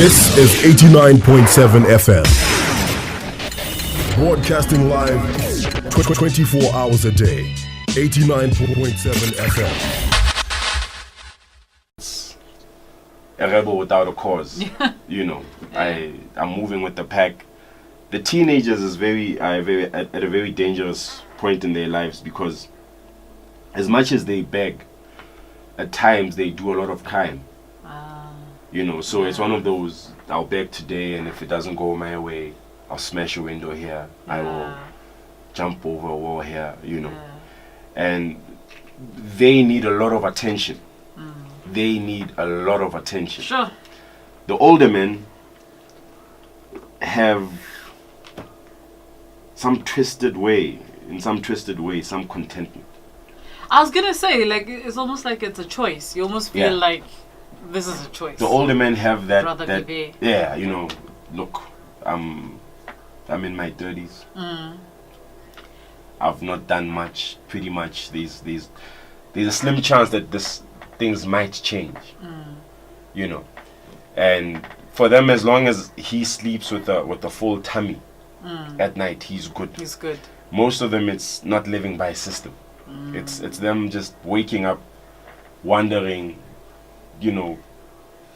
This is 89.7 FM. Broadcasting live 24 hours a day. 89.7 FM. A rebel without a cause. You know, I'm moving with the pack. The teenagers is at a very dangerous point in their lives, because as much as they beg, at times they do a lot of crime. You know, so it's one of those, I'll beg today, and if it doesn't go my way, I'll smash a window here. I will jump over a wall here, you know. And they need a lot of attention. They need a lot of attention. Sure. The older men have some twisted way, some contentment. I was gonna say, like, it's almost like it's a choice. You almost feel like this is a choice. The older men have that. Rather be yeah, you know, look, I'm in my 30s. I've not done much. Pretty much, there's a slim chance that things might change. You know, and for them, as long as he sleeps with a full tummy at night, he's good. He's good. Most of them, it's not living by system. It's them just waking up, wandering, you know,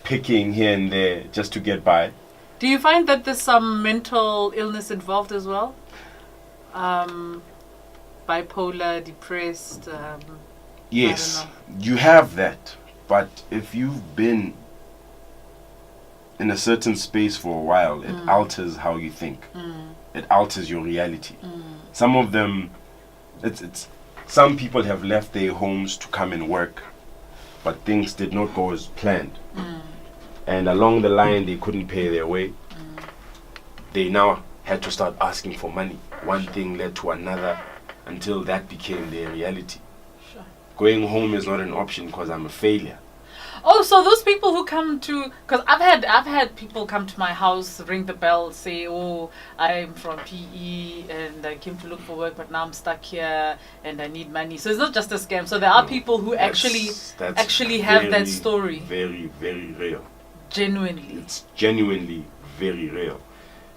picking here and there just to get by. Do you find that there's some mental illness involved as well? Bipolar, depressed? Yes, you have that. But if you've been in a certain space for a while, it alters how you think. It alters your reality. Some of them, some people have left their homes to come and work, but things did not go as planned. And along the line, they couldn't pay their way. They now had to start asking for money. One thing led to another until that became their reality. Sure. Going home is not an option because I'm a failure. Oh, so those people who come to, because I've had people come to my house, ring the bell, say, "Oh, I'm from PE and I came to look for work, but now I'm stuck here and I need money." So it's not just a scam. So there are people who actually have that story. Very, very real. Genuinely. It's genuinely very real.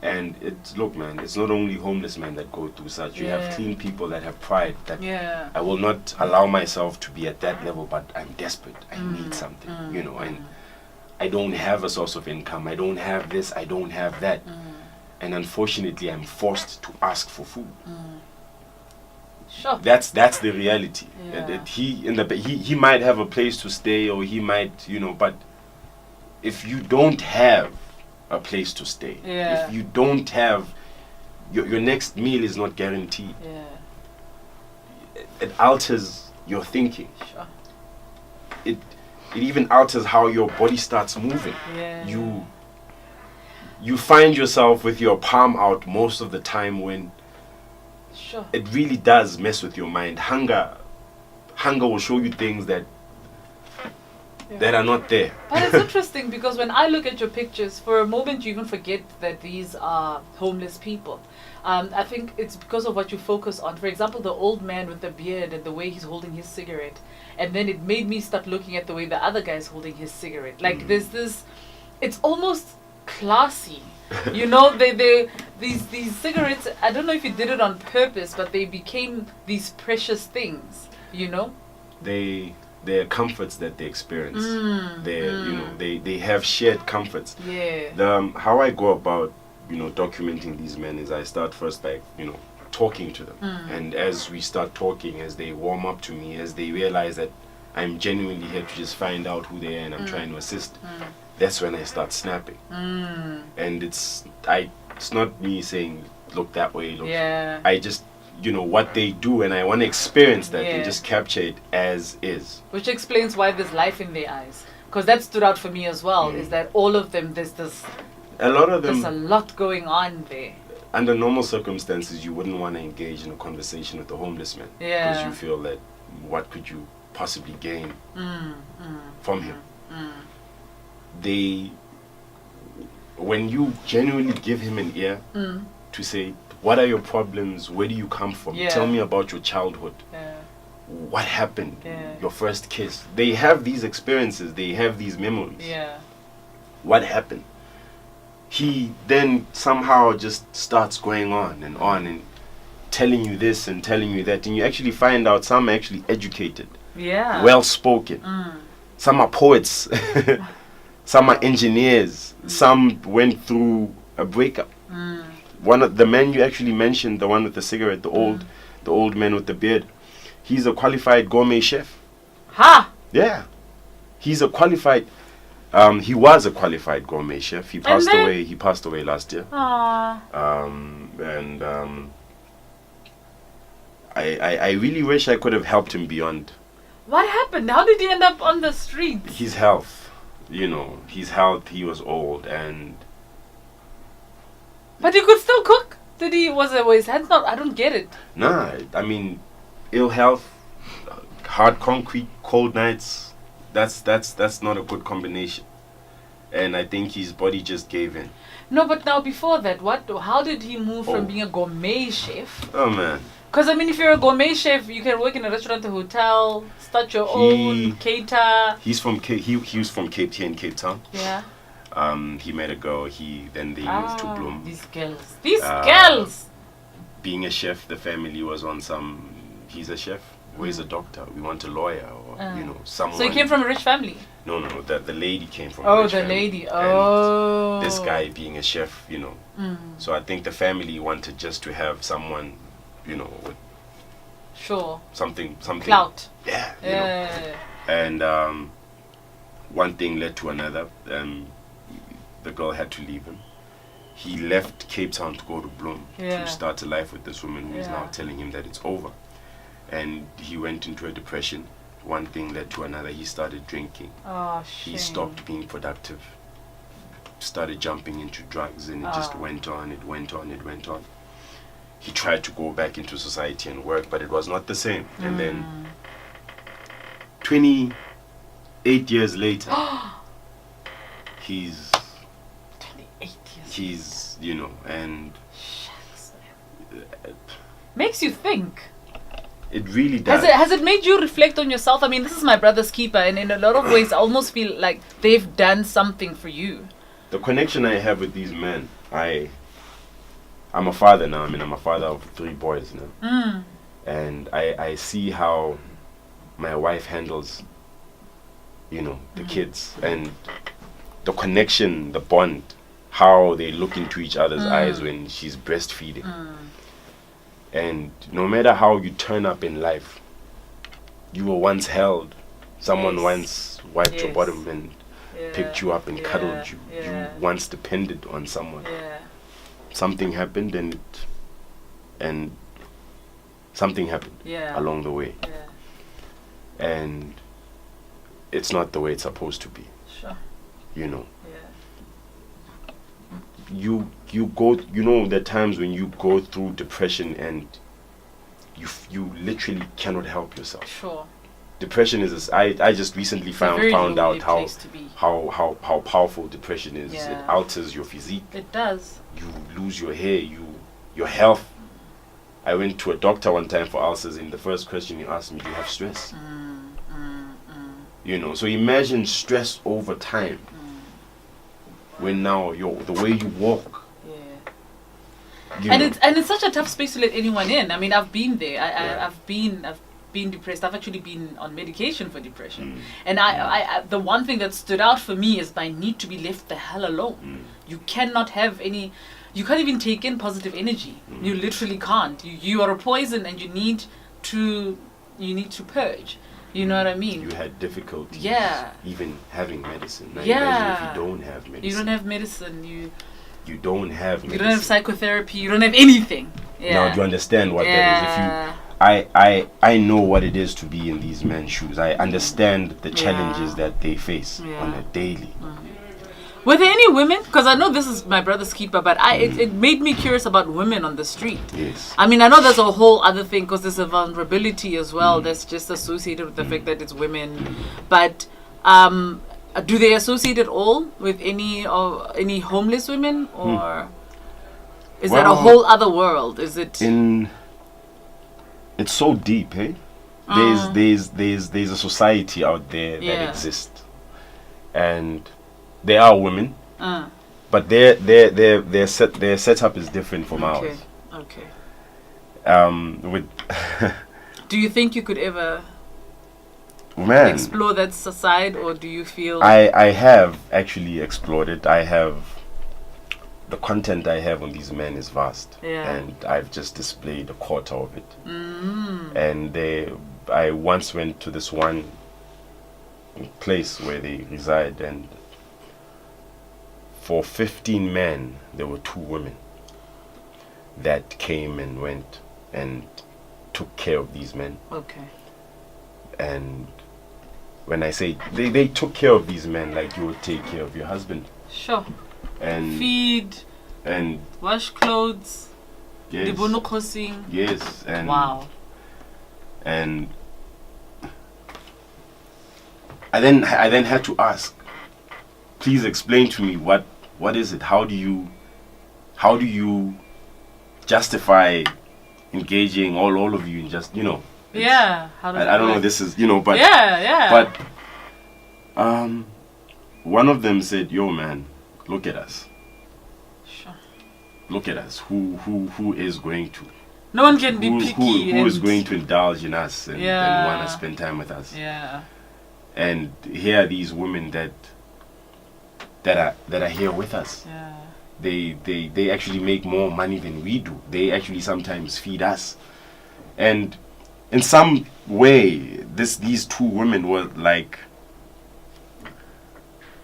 And look, man, it's not only homeless men that go through such. You have clean people that have pride, that I will not allow myself to be at that level, but I'm desperate. I need something, you know, and I don't have a source of income. I don't have this, I don't have that. And unfortunately, I'm forced to ask for food. Sure. That's the reality. He might have a place to stay, or he might, you know, but if you don't have a place to stay, if you don't have your next meal is not guaranteed, it alters your thinking. Sure. It even alters how your body starts moving. You find yourself with your palm out most of the time, when it really does mess with your mind. Hunger will show you things that are not there. But it's interesting, because when I look at your pictures, for a moment you even forget that these are homeless people. I think it's because of what you focus on. For example, the old man with the beard and the way he's holding his cigarette. And then it made me start looking at the way the other guy's holding his cigarette. Like there's this, it's almost classy. You know, these cigarettes, I don't know if you did it on purpose, but they became these precious things, you know? They're comforts that they experience. You know, they have shared comforts. How I go about, you know, documenting these men is I start first by, you know, talking to them. And as we start talking, as they warm up to me, as they realize that I'm genuinely here to just find out who they are and I'm trying to assist, that's when I start snapping. And it's not me saying, look that way, look. I just, you know, what they do, and I want to experience that and just capture it as is. Which explains why there's life in their eyes. Because that stood out for me as well, is that all of them, there's a lot going on there. Under normal circumstances, you wouldn't want to engage in a conversation with a homeless man. Because you feel that, what could you possibly gain from him? When you genuinely give him an ear to say, what are your problems? Where do you come from? Tell me about your childhood. What happened? Your first kiss. They have these experiences. They have these memories. What happened? he then somehow just starts going on and telling you this and telling you that, and you actually find out some are actually educated, well spoken, some are poets, some are engineers, some went through a breakup. One of the men you actually mentioned, the one with the cigarette, the old man with the beard, he's a qualified gourmet chef. Yeah, he's a qualified. He was a qualified gourmet chef. He passed away. He passed away last year. I really wish I could have helped him beyond. What happened? How did he end up on the street? His health, his health. He was old and. But he could still cook. Was his hands not? I don't get it. Nah, I mean, ill health, hard concrete, cold nights. That's not a good combination. And I think his body just gave in. No, but now before that, how did he move from being a gourmet chef? Oh man. Because I mean, if you're a gourmet chef, you can work in a restaurant, a hotel, start your own, cater. He's from he was from Cape Town. Yeah. He met a girl. Then they moved to Bloem. These girls. Being a chef, the family was on some. He's a chef. Where's a doctor? We want a lawyer, or someone. So he came from a rich family. No. The lady came from. A rich family. Lady. And this guy being a chef, So I think the family wanted just to have someone, with. Sure. Something. Clout. Yeah. And one thing led to another. The girl had to leave him. He left Cape Town to go to Bloem to start a life with this woman who is now telling him that it's over. And he went into a depression. One thing led to another. He started drinking. Shame. He stopped being productive. Started jumping into drugs, and it just went on. It went on. He tried to go back into society and work, but it was not the same. And then 28 years later, he's 28 years. He's, and Shucks. Makes you think. It really does. Has it made you reflect on yourself? I mean, this is my brother's keeper, and in a lot of ways, I almost feel like they've done something for you. The connection I have with these men, I'm a father now. I mean, I'm a father of 3 boys now. And I see how my wife handles, the kids, and the connection, the bond, how they look into each other's eyes when she's breastfeeding. And no matter how you turn up in life, you were once held. Someone once wiped your bottom and picked you up and cuddled you. You once depended on someone. Something happened and something happened along the way. And it's not the way it's supposed to be. Sure. You go, there are times when you go through depression and you literally cannot help yourself. Sure. Depression is I just recently found out how powerful depression is. It alters your physique. It does. You lose your hair, your health. I went to a doctor one time for ulcers, and the first question he asked me, do you have stress? So imagine stress over time. When now the way you walk. And it's such a tough space to let anyone in. I mean, I've been there. I've been depressed. I've actually been on medication for depression. And I the one thing that stood out for me is I need to be left the hell alone. You cannot have any. You can't even take in positive energy. You literally can't. You are a poison, and you need to purge. You know what I mean? You had difficulty even having medicine. Now imagine if you don't have medicine. You don't have medicine. You don't have medicine. You don't have psychotherapy. You don't have anything. Now do you understand what that is? I know what it is to be in these men's shoes. I understand the challenges that they face on a daily. Were there any women? Because I know this is my brother's keeper, but it made me curious about women on the street. Yes. I mean, I know there's a whole other thing because there's a vulnerability as well that's just associated with the fact that it's women. But do they associate at all with any homeless women, or is that a whole other world? Is it? It's so deep, hey. There's a society out there that exists, and there are women, but their setup is different from Okay. ours. Okay. With Do you think you could ever man, explore that side, or do you feel? I have actually explored it. I have the content I have on these men is vast, Yeah. and I've just displayed a quarter of it. Mm. And I once went to this one place where they reside, and for 15 men there were 2 women that came and went and took care of these men. Okay. And when I say they took care of these men like you would take care of your husband, Sure. and Feed, and wash clothes, yes, dibono crossing. yes, and Wow. and I then had to ask, please explain to me what is it? How do you justify engaging all of you in just, you know? Yeah. How does I don't know. work? This is, you know, but Yeah. but one of them said, "Yo, man, look at us. Sure. Look at us. Who is going to? No one can be picky. Who is and- going to indulge in us and Yeah. want to spend time with us? Yeah. And here are these women that are here with us. Yeah. They actually make more money than we do. They actually sometimes feed us, and in some way, these 2 women were like,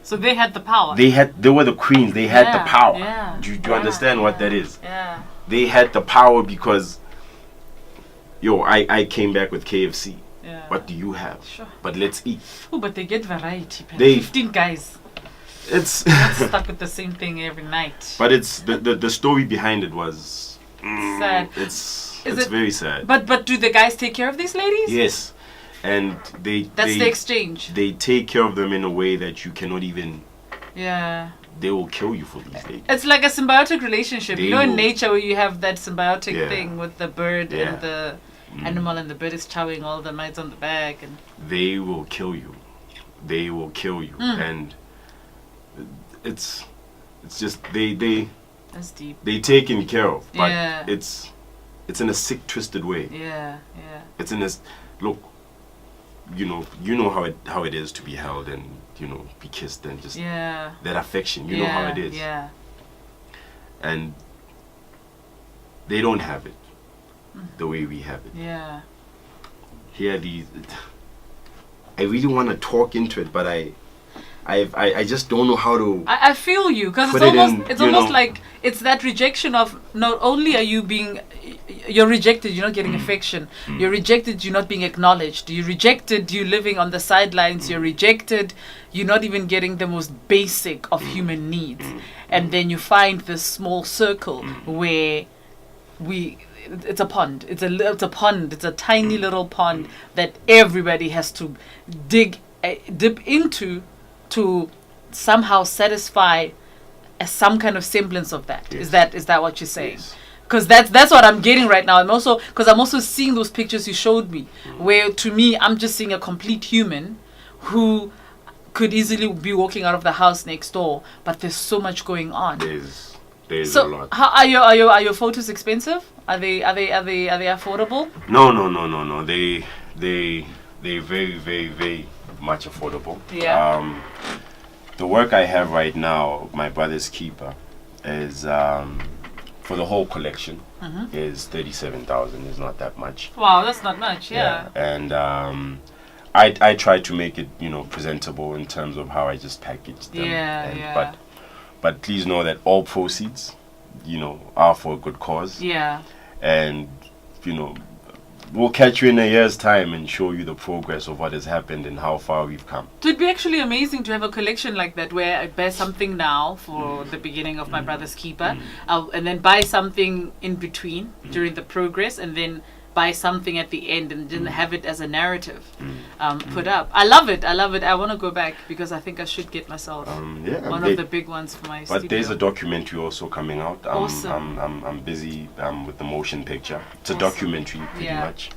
So they had the power. they were the queens. They had the power. Yeah. Do you understand what that is? Yeah. They had the power because, I came back with KFC. Yeah. What do you have? Sure. But let's eat. Oh, but they get variety. They- 15 guys. It's Not stuck with the same thing every night. but it's the story behind it was Sad. It's Is it's it- very sad. But do the guys take care of these ladies? Yes, and That's the exchange. they take care of them in a way that you cannot even. Yeah. They will kill you for these ladies. It's like a symbiotic relationship. They You know, in will- nature where you have that symbiotic Yeah. thing with the bird Yeah. and the animal, and the bird is chowing all the mites on the back. And They will kill you. They will kill you, and it's just they that's deep. taken care of, but Yeah. it's in a sick, twisted way. Yeah. It's in this look. You know how it is to be held and be kissed and just Yeah. that affection. You know how it is, Yeah. and they don't have it the way we have it. Yeah. Here, I really want to talk into it, but I just don't know how to. I feel you, because Put it's it almost in, it's you almost know. like it's that rejection of not only are you're rejected, you're not getting affection, you're rejected, you're not being acknowledged, you're rejected, you're living on the sidelines, you're rejected, you're not even getting the most basic of human needs, and then you find this small circle where it's a pond, it's a pond, it's a tiny little pond that everybody has to dip into to somehow satisfy some kind of semblance of that. Yes. Is that what you're saying? Yes. Because that's what I'm getting right now. I'm also seeing those pictures you showed me, where to me I'm just seeing a complete human who could easily be walking out of the house next door, but there's so much going on. There's a So lot. how are your photos expensive? Are they affordable? No. They very, very, very much affordable. Yeah. The work I have right now, my brother's keeper, is for the whole collection is 37,000. It's not that much. Wow, that's not much. Yeah. And I try to make it presentable in terms of how I just package them. Yeah. But please know that all proceeds, are for a good cause. Yeah. And we'll catch you in a year's time and show you the progress of what has happened and how far we've come. So it'd be actually amazing to have a collection like that where I buy something now for the beginning of my brother's keeper, and then buy something in between during the progress, and then buy something at the end, and then have it as a narrative put up. I love it. I want to go back because I think I should get myself one of the big ones for my But studio. there's a documentary also coming out. Awesome. I'm busy with the motion picture. It's a Awesome. documentary pretty Yeah. much.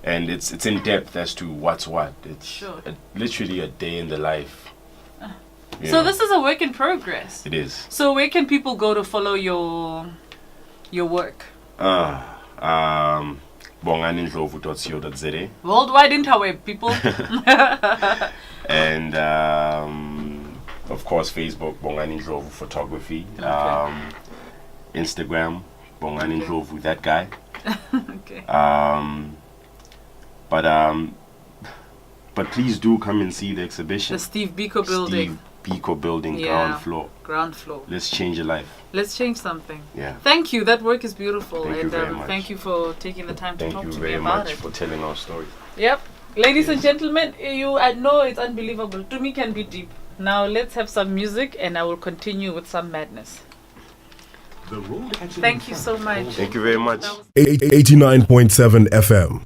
And it's in depth as to what's what. It's Sure. literally a day in the life You So know, this is a work in progress. it is. So where can people go to follow your work? Bongani Ndlovu.co.za. Worldwide interweb, people. And of course Facebook, Bongani Ndlovu Photography. Instagram, Bongani Ndlovu, that guy. Okay. But please do come and see the exhibition. The Steve Biko building. Steve Biko building, Yeah. ground floor. Let's change your life. Let's change something. Yeah. Thank you. That work is beautiful. Thank you and very much. Thank you for taking the time to Thank talk you to me very about much it. for telling our story. Yep. Ladies and gentlemen, I know it's unbelievable. Tumi can be deep. Now let's have some music and I will continue with some madness. Thank you so much. Thank you very much. 89.7 FM.